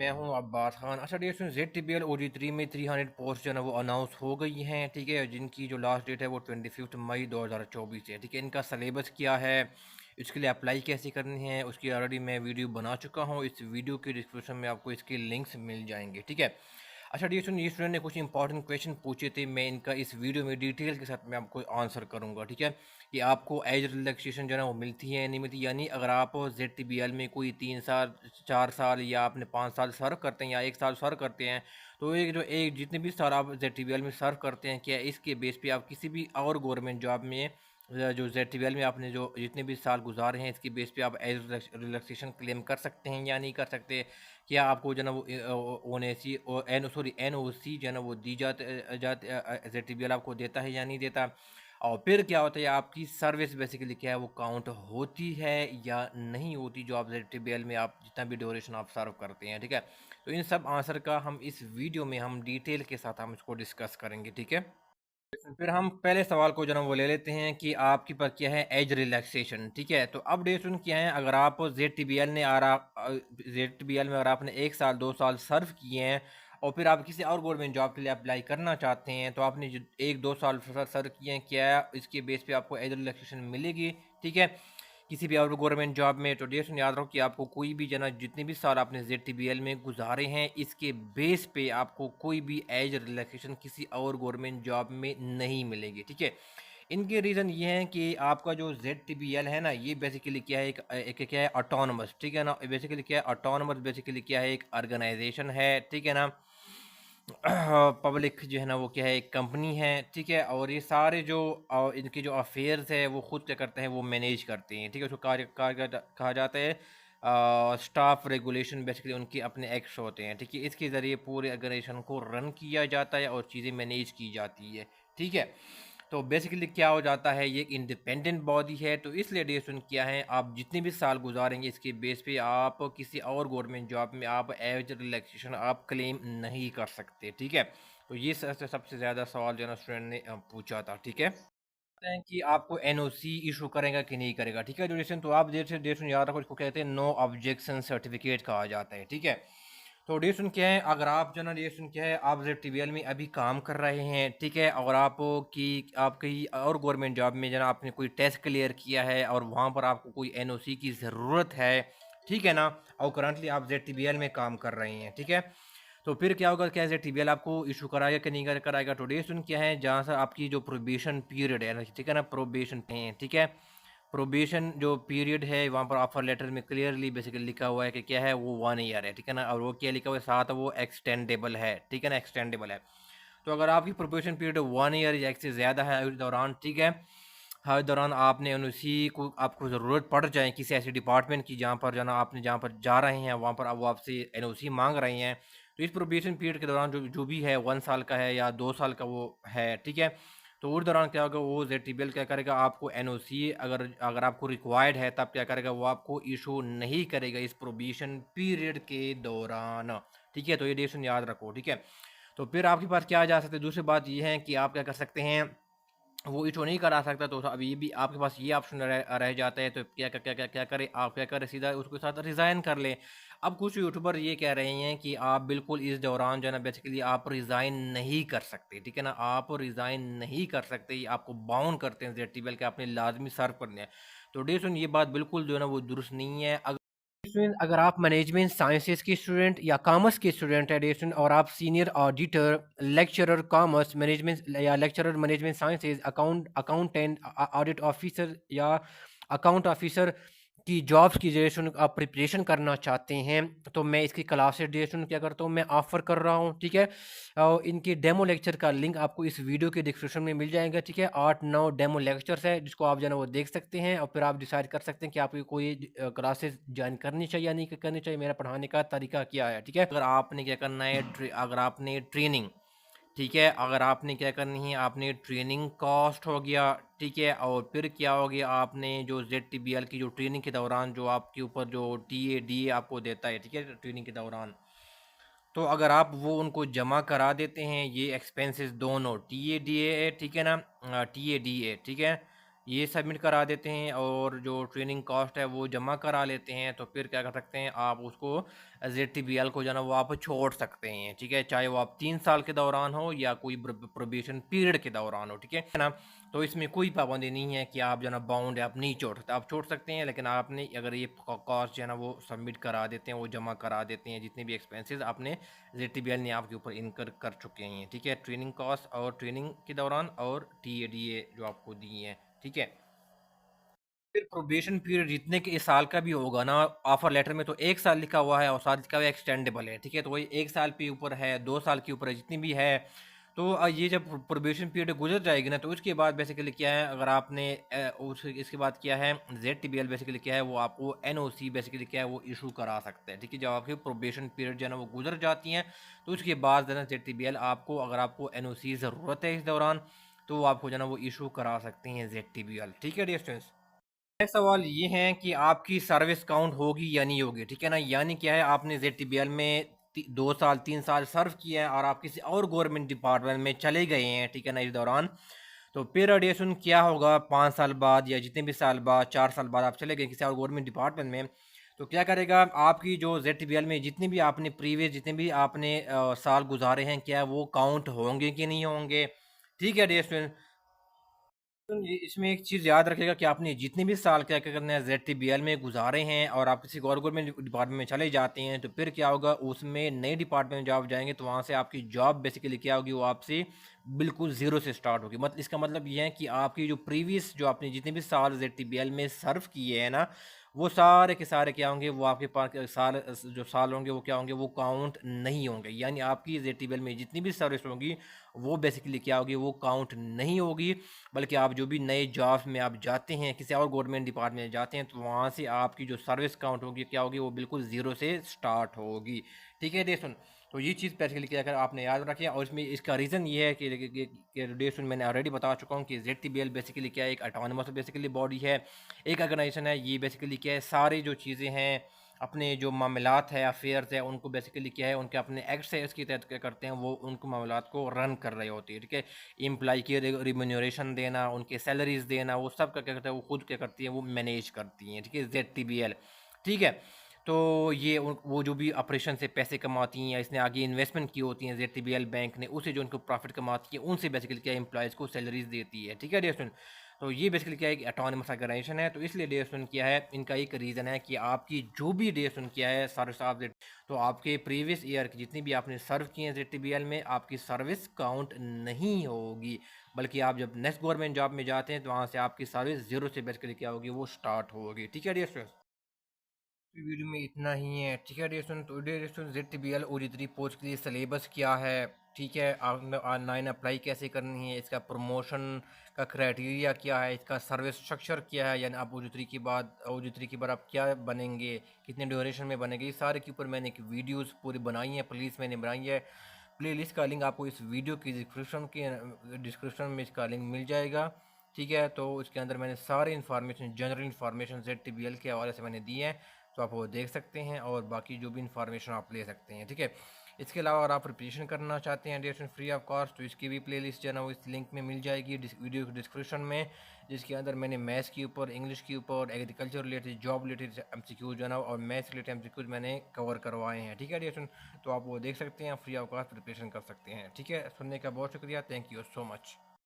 मैं हूं अब्बास खान। अच्छा डियर, ZTBL OG3 में 300 पोस्ट जो है ना वो अनाउंस हो गई हैं, ठीक है, जिनकी जो लास्ट डेट है वो 25 मई 2024 है, ठीक है। इनका सिलेबस क्या है, इसके लिए अप्लाई कैसे करनी है, उसकी ऑलरेडी मैं वीडियो बना चुका हूं। इस वीडियो के डिस्क्रिप्शन में आपको इसके लिंक्स मिल जाएंगे, ठीक है। अच्छा डियर, ये स्टूडेंट ने कुछ इंपॉर्टेंट क्वेश्चन पूछे थे, मैं इनका इस वीडियो में डिटेल के साथ मैं आपको आंसर करूंगा, ठीक है। कि आपको एज रिलैक्सेशन जो है ना वो मिलती है नहीं मिलती, यानी अगर आप ZTBL में कोई 3 साल 4 साल या आपने 5 साल सर्व करते हैं या 1 साल सर्व करते हैं, तो एक जितने भी साल आप ZTBL में सर्व करते हैं, क्या इसके बेस पे आप किसी भी और गवर्नमेंट जॉब में जो ZTBL में आपने जो जितने भी साल गुजारे हैं, इसके बेस पे आप एज रिलैक्सेशन क्लेम कर सकते हैं या नहीं कर सकते। क्या आपको जो है ना वो NOC जो है ना वो दी जाते ZTBL आपको देता है या नहीं देता। और फिर क्या होता है, आपकी सर्विस बेसिकली क्या है वो काउंट होती है या नहीं होती, जो आप ZTBL में आप जितना भी ड्यूरेशन आप सर्व करते हैं, ठीक है। तो इन सब आंसर का हम इस वीडियो में हम डिटेल के साथ हम इसको डिस्कस करेंगे, ठीक है। फिर हम पहले सवाल को जो ना वो ले लेते हैं कि आपके पास क्या है एज रिलैक्सेशन, ठीक है। तो अब ड्यूरेशन क्या है, अगर आप ZTBL में अगर आपने 1 साल 2 साल सर्व किए हैं और फिर आप किसी और गवर्नमेंट जॉब के लिए अप्लाई करना चाहते हैं, तो आपने जो 1 2 साल सर्व किए हैं, क्या इसके बेस पे आपको एज रिलैक्सेशन मिलेगी, ठीक है, किसी भी और गवर्नमेंट जॉब में। तो डियर याद रखो कि आपको कोई भी जना जितने भी साल आपने ZTBL में गुजारे हैं, इसके बेस पे आपको कोई भी एज रिलैक्सेशन किसी और गवर्नमेंट जॉब में नहीं मिलेगी, ठीक है। इनके रीज़न ये हैं कि आपका जो ZTBL है ना, ये बेसिकली क्या है, एक क्या है ऑटोनमस, ठीक है ना। बेसिकली क्या है ऑटोनमस, बेसिकली क्या है एक ऑर्गेनाइजेशन है, ठीक है ना। पब्लिक जो है ना वो क्या है एक कंपनी है, ठीक है। और ये सारे जो इनके जो अफेयर्स है वो खुद क्या करते हैं, वो मैनेज करते हैं, ठीक है। उसको कहा जाता है स्टाफ रेगुलेशन, बेसिकली उनके अपने एक्ट्स होते हैं, ठीक है। इसके ज़रिए पूरे ऑर्गेनाइजेशन को रन किया जाता है और चीज़ें मैनेज की जाती है, ठीक है। तो बेसिकली क्या हो जाता है, ये एक इंडिपेंडेंट बॉडी है, तो इसलिए डिसीजन क्या है, आप जितने भी साल गुजारेंगे इसके बेस पे आप किसी और गवर्नमेंट जॉब में आप एज रिलैक्सेशन आप क्लेम नहीं कर सकते, ठीक है। तो ये सबसे ज़्यादा सवाल जो है ना स्टूडेंट ने पूछा था, ठीक है। हैं कि आपको NOC इशू करेगा कि नहीं करेगा, ठीक है। ड्यूरेशन तो आप देर से याद रखो, इसको कहते हैं नो ऑब्जेक्शन सर्टिफिकेट कहा जाता है, ठीक है। तो ड्यूरेशन क्या है, अगर आप जो ना ड्यूरेशन क्या है आप ZTBL में अभी काम कर रहे हैं, ठीक है, और आप कहीं और गवर्नमेंट जॉब में जना आपने कोई टेस्ट क्लियर किया है और वहाँ पर आपको कोई NOC की ज़रूरत है, ठीक है ना, और करंटली आप ZTBL में काम कर रहे हैं, ठीक है। तो फिर क्या होगा, क्या ZTBL आपको इशू कराएगा कि नहीं कराएगा। टुडे सुन क्या है, जहाँ से आपकी जो प्रोबेशन पीरियड है ना, ठीक है ना, प्रोबेशन है, ठीक है। प्रोबेशन जो पीरियड है वहाँ पर ऑफर लेटर में क्लियरली बेसिकली लिखा हुआ है कि क्या है वो 1 ईयर है, ठीक है ना। और वो क्या लिखा हुआ है साथ, वो एक्सटेंडेबल है, ठीक है ना, एक्सटेंडेबल है। तो अगर आपकी प्रोबेशन पीरियड 1 ईयर या से ज़्यादा है उस दौरान, ठीक है, हर दौरान आपने उसी को आपको ज़रूरत पड़ जाए किसी ऐसे डिपार्टमेंट की जहाँ पर जाना आपने जहाँ पर जा रहे हैं वहाँ पर अब वो आपसे NOC मांग रहे हैं, तो इस प्रोबेशन पीरियड के दौरान जो जो भी है 1 साल का है या 2 साल का वो है, ठीक है। तो उस दौरान क्या होगा, वो ZTBL क्या करेगा, आपको NOC अगर अगर आपको रिक्वायर्ड है तब क्या करेगा, वो आपको इशू नहीं करेगा इस प्रोबेशन पीरियड के दौरान, ठीक है। तो ये डेशन याद रखो, ठीक है। तो फिर आपके पास क्या आ जा सकते हैं, दूसरी बात ये है कि आप क्या कर सकते हैं, वो इशू नहीं करा सकता, तो अब ये भी आपके पास ये ऑप्शन रह जाता है। तो क्या करें, आप क्या करें, सीधा उसके साथ रिज़ाइन कर लें। अब कुछ यूट्यूबर ये कह रहे हैं कि आप बिल्कुल इस दौरान जो है ना बेसिकली आप रिज़ाइन नहीं कर सकते, ठीक है ना, आप रिज़ाइन नहीं कर सकते, ये आपको बाउंड करते हैं ZTBL के आपने लाजमी सर्व करने हैं। तो डे सुन, ये बात बिल्कुल जो है ना वो दुरुस्त नहीं है। स्टूडेंट, अगर आप मैनेजमेंट साइंसेज के स्टूडेंट या कॉमर्स के स्टूडेंट हैं और आप senior auditor, lecturer commerce management या lecturer management sciences, accountant, audit officer या अकाउंट ऑफिसर की जॉब्स की ड्यूरेशन आप प्रिपरेशन करना चाहते हैं, तो मैं इसकी क्लासेस ड्यूरेशन क्या करता हूँ, मैं ऑफ़र कर रहा हूँ, ठीक है। और इनके डेमो लेक्चर का लिंक आपको इस वीडियो के डिस्क्रिप्शन में मिल जाएगा, ठीक है। 8 9 डेमो लेक्चर्स है जिसको आप जो है ना वो देख सकते हैं और फिर आप डिसाइड कर सकते हैं कि आपको कोई क्लासेस ज्वाइन करनी चाहिए या नहीं करनी चाहिए, मेरा पढ़ाने का तरीका क्या है, ठीक है। अगर आपने क्या करना है, अगर आपने ट्रेनिंग, ठीक है, अगर आपने क्या करनी है, आपने ट्रेनिंग कॉस्ट हो गया, ठीक है, और फिर क्या हो गया, आपने जो ZTBL की जो ट्रेनिंग के दौरान जो आपके ऊपर जो DA आपको देता है, ठीक है, ट्रेनिंग के दौरान, तो अगर आप वो उनको जमा करा देते हैं, ये एक्सपेंसेस दोनों TADA, ठीक है ना, TADA, ठीक है, ये सबमिट करा देते हैं और जो ट्रेनिंग कॉस्ट है वो जमा करा लेते हैं, तो फिर क्या कर सकते हैं आप उसको ZTBL को जो है ना वो आप छोड़ सकते हैं, ठीक है, चाहे वो आप 3 साल के दौरान हो या कोई प्रोबेशन पीरियड के दौरान हो, ठीक है ना। तो इसमें कोई पाबंदी नहीं है कि आप जो है ना बाउंड है, आप नहीं छोड़ सकते, आप छोड़ सकते हैं, लेकिन आपने अगर ये कॉस्ट जो है ना वो सबमिट करा देते हैं, वो जमा करा देते हैं, जितने भी एक्सपेंसेस आपने ZTBL ने आपके ऊपर इनकर कर चुके हैं, ठीक है, ट्रेनिंग कॉस्ट और ट्रेनिंग के दौरान और TADA जो आपको दिए हैं, ठीक है। फिर प्रोबेशन पीरियड जितने के इस साल का भी होगा ना, ऑफर लेटर में तो 1 साल लिखा हुआ है और साथ लिखा हुआ है एक्सटेंडेबल है, ठीक है, तो वही 1 साल के ऊपर है, 2 साल के ऊपर है, जितनी भी है। तो ये जब प्रोबेशन पीरियड गुजर जाएगी ना, तो उसके बाद बेसिकली क्या है, अगर आपने इसके बाद क्या है, ZTBL बेसिकली क्या है, वो आपको NOC बेसिकली क्या है वो इशू करा सकते हैं, ठीक है, जब आपकी प्रोबेशन पीरियड जो है ना वो गुजर जाती हैं, तो उसके बाद जो है ना ZTBL आपको, अगर आपको NOC ज़रूरत है इस दौरान, तो वो आपको जो है ना वो इशू करा सकते हैं ZTBL, ठीक है डियर स्टूडेंट्स। नेक्स्ट सवाल ये है कि आपकी सर्विस काउंट होगी या नहीं होगी, ठीक है ना, यानी क्या है, आपने ZTBL में 2 साल 3 साल सर्व किया है और आप किसी और गवर्नमेंट डिपार्टमेंट में चले गए हैं, ठीक है ना, इस दौरान तो फिर एडिएशन क्या होगा 5 साल बाद या जितने भी साल बाद, 4 साल बाद आप चले गए किसी और गवर्नमेंट डिपार्टमेंट में, तो क्या करेगा आपकी जो ZTBL में जितने भी आपने प्रीवियस जितने भी आपने साल गुजारे हैं, क्या वो काउंट होंगे कि नहीं होंगे, ठीक है डियर। तो इसमें एक चीज़ याद रखिएगा कि आपने जितने भी साल क्या क्या करना है ZTBL में गुजारे हैं और आप किसी गवर्नमेंट डिपार्टमेंट में चले जाते हैं, तो फिर क्या होगा, उसमें नए डिपार्टमेंट में जब आप जाएंगे तो वहाँ से आपकी जॉब बेसिकली क्या होगी, वो आपसे बिल्कुल ज़ीरो से स्टार्ट होगी। मतलब इसका मतलब ये है कि आपकी जो प्रीवियस जो आपने जितने भी साल ZTBL में सर्व किए हैं ना, वो सारे के सारे क्या होंगे, वो आपके पास साल जो साल होंगे वो क्या होंगे, वो काउंट नहीं होंगे, यानी आपकी ZTBL में जितनी भी सर्विस होगी वो बेसिकली क्या होगी, वो काउंट नहीं होगी, बल्कि आप जो भी नए जॉब्स में आप जाते हैं, किसी और गवर्नमेंट डिपार्टमेंट में जाते हैं, तो वहाँ से आपकी जो सर्विस काउंट होगी क्या होगी, वो बिल्कुल ज़ीरो से स्टार्ट होगी, ठीक है देसुन। तो ये चीज़ बेसिकली क्या अगर आपने याद रखी है, और इसमें इसका रीज़न ये है कि देसुन मैंने ऑलरेडी बता चुका हूँ कि ZTBL बेसिकली क्या है, एक ऑटोनमस बेसिकली बॉडी है, एक ऑर्गेनाइजेशन है, ये बेसिकली क्या है, सारी जो चीज़ें हैं अपने जो मामलात है, अफेयर्स है, उनको बेसिकली क्या है, उनके अपने एक्ट्स है इसके तहत क्या करते हैं, वो उनको मामलात को रन कर रहे होती है, ठीक है, एम्प्लॉय की रिम्यूनरेशन देना, उनके सैलरीज देना, वो सब का क्या करता है, वो खुद क्या करती है, वो मैनेज करती हैं, ठीक है, ZTBL, ठीक है। तो ये वो जो भी ऑपरेशन से पैसे कमाती हैं या इसने आगे इन्वेस्टमेंट की होती हैं ZTBL बैंक ने, उससे जो उनको प्रॉफिट कमाती है उनसे बेसिकली क्या एम्प्लॉयज़ को सैलरीज देती है, ठीक है डियर स्टूडेंट। तो ये बेसिकली क्या है कि ऑटोनमस ऑर्गेनाइजेशन है, तो इसलिए डे सुन किया है, इनका एक रीज़न है कि आपकी जो भी डे सुन किया है सर्विस आप, तो आपके प्रीवियस ईयर की जितनी भी आपने सर्व किए हैं ZTBL में, आपकी सर्विस काउंट नहीं होगी, बल्कि आप जब नेक्स्ट गवर्नमेंट जॉब में जाते हैं तो वहाँ से आपकी सर्विस ज़ीरो से बेसिकली क्या होगी, वो स्टार्ट होगी, ठीक है डियर स्टूडेंट्स। वीडियो में इतना ही है, ठीक है डियर स्टूडेंट। तो dear student ZTBL OG3 post के लिए सिलेबस क्या है, ठीक है, ऑनलाइन अप्लाई कैसे करनी है, इसका प्रमोशन का क्राइटेरिया क्या है, इसका सर्विस स्ट्रक्चर क्या है, यानी आप OG3 के बाद आप क्या बनेंगे, कितने ड्यूरेशन में बनेंगे, इस सारे के ऊपर मैंने एक वीडियोस पूरी बनाई है, प्लीज़ मैंने बनाई है, प्लेलिस्ट का लिंक आपको इस वीडियो की डिस्क्रिप्शन में इसका लिंक मिल जाएगा, ठीक है। तो इसके अंदर मैंने सारे इन्फॉर्मेशन जनरल इन्फॉर्मेशन ZTBL के हवाले से मैंने दी है, तो आप वो देख सकते हैं और बाकी जो भी इन्फॉर्मेशन आप ले सकते हैं, ठीक है। इसके अलावा अगर आप प्रिपरेशन करना चाहते हैं डिस्टेंस फ्री ऑफ कॉस्ट, तो इसकी भी प्लेलिस्ट जो है ना वो इस लिंक में मिल जाएगी वीडियो के डिस्क्रिप्शन में, जिसके अंदर मैंने मैथ्स के ऊपर, इंग्लिश के ऊपर, agriculture related, job related MCQ जो है ना और मैथ्स रिलेटेड MCQ मैंने कवर करवाए हैं, ठीक है डिस्टेंस। तो आप वो देख सकते हैं, फ्री ऑफ कॉस्ट प्रिपरेशन कर सकते हैं, ठीक है। सुनने का बहुत शुक्रिया, थैंक यू सो मच।